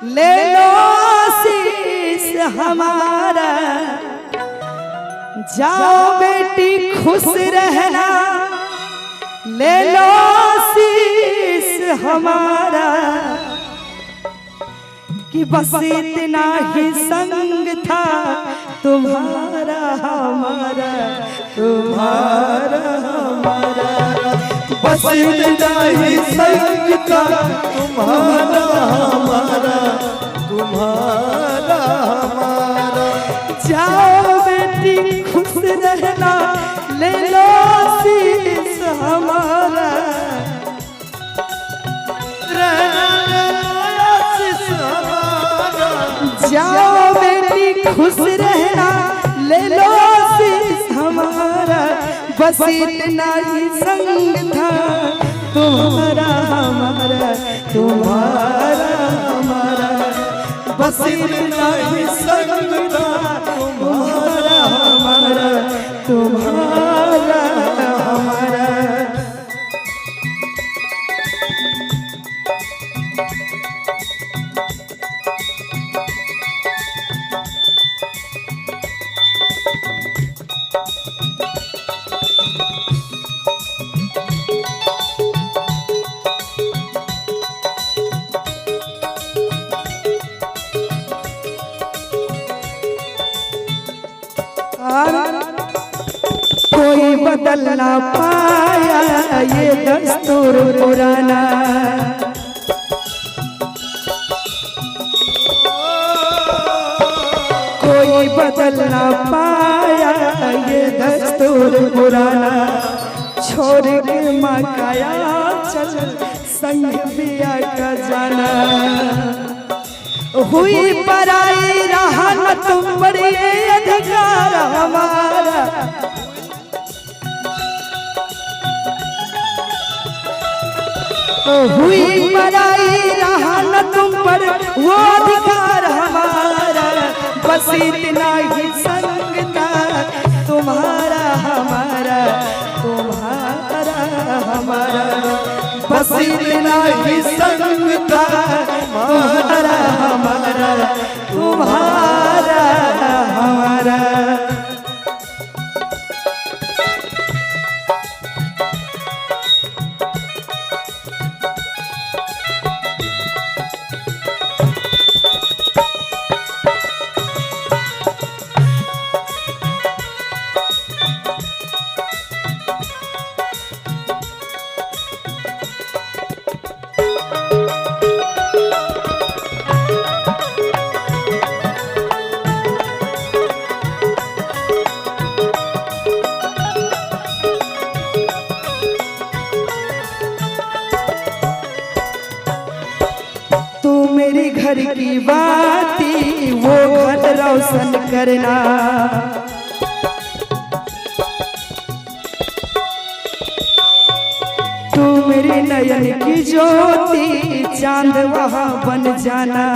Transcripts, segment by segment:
ले लो आशीष हमारा, जाओ बेटी खुश रहना, ले लो आशीष हमारा, कि बस इतना ही संग था तुम्हारा हमारा, तुम्हारा हमारा, बस इतना ही संग था तुम्हारा हमारा, तुम्हारा हमारा। जाओ बेटी खुश रहना, ले लो आशीष हमारा, जाओ बेटी खुश रहना, ले लो आशीष हमारा, बस इतना ही संग था तुम्हारा हमारा, तुम्हारा हमारा, बस इतना ही संग था तुम्हारा हमारा, तुम्हारा हमारा। कोई बदल ना पाया ये दस्तूर पुराना, कोई बदल ना पाया ये दस्तूर पुराना, छोड़ के माँ काया चल संग पिया का जाना, हुई पराई रहा न तुम बड़ी अधिकार हमारा, हुई पराई रहा न तुम पर वो अधिकार हमारा, बस इतना ही संग था तुम्हारा हमारा, तुम्हारा हमारा, बस इतना ही संग था तुम्हारा हमारा, तुम्हारा हमारा। मेरी घर की बाती वो घर रोशन करना, तू मेरी नयन की ज्योति चांद वहां बन जाना,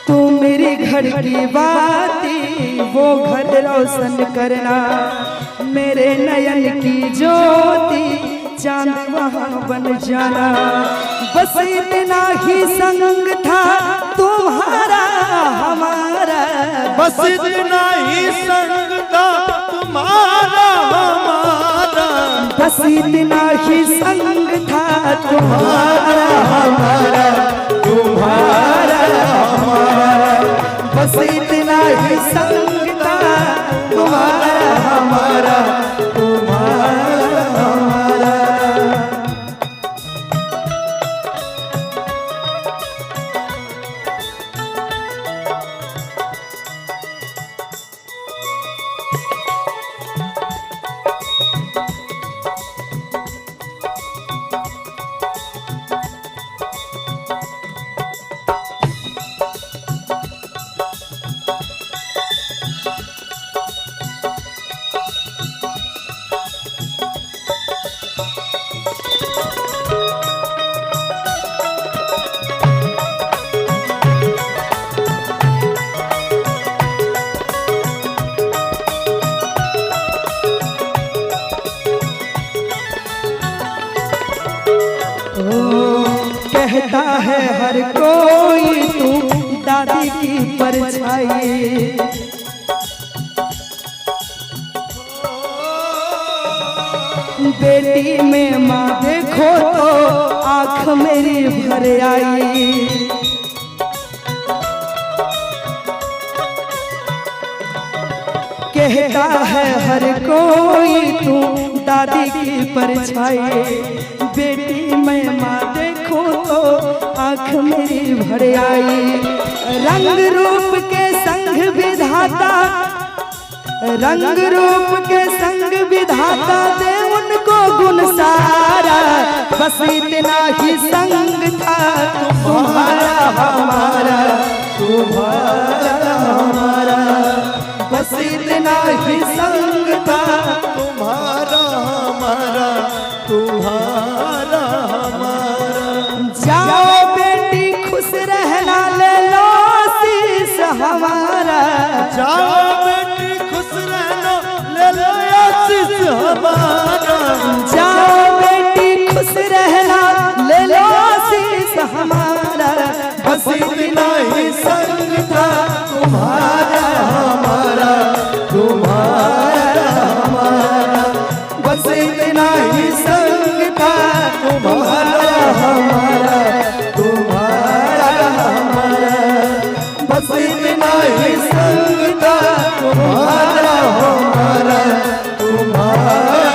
तू मेरी घर की बाती वो घर रोशन करना, मेरे नयन की ज्योति चांद वहां बन जाना, बस इतना ही संग था तुम्हारा हमारा, बस इतना ही संग था तुम्हारा हमारा, बस इतना ही संग था तुम्हारा हमारा, तुम्हारा हमारा, बस इतना ही संग था तुम्हारा हमारा, तुम्हारा हमारा। कहता है हर कोई तू दादी की परछाई। बेटी में माँ देखो तो आँख मेरी भर आई। कहता है हर कोई तू दादी की परछाई। बेटी में माँ देखो तो आँख मेरी भर आई। रंग रूप के संग विधाता, रंग रूप के संग विधाता दे उनको गुण सारा। बस इतना ही संग था तुम्हारा हमारा, तुम्हारा हमारा। बस इतना ही संग था तुम्हारा हमारा, तुम्हारा हमारा। जाओ बेटी खुश रहना, ले लो आशीष हमारा। जाओ बेटी खुश रहना, ले लो आशीष हमारा। जाओ बेटी खुश रहना, ले लो आशीष हमारा। बस इतना ही संग था तुम्हारा हमारा, तुम्हारा हमारा। बस इतना ही संग था तुम्हारा हमारा, तुम्हारा हमारा। बस इतना ही संग था तुम्हारा हमारा, तुम्हारा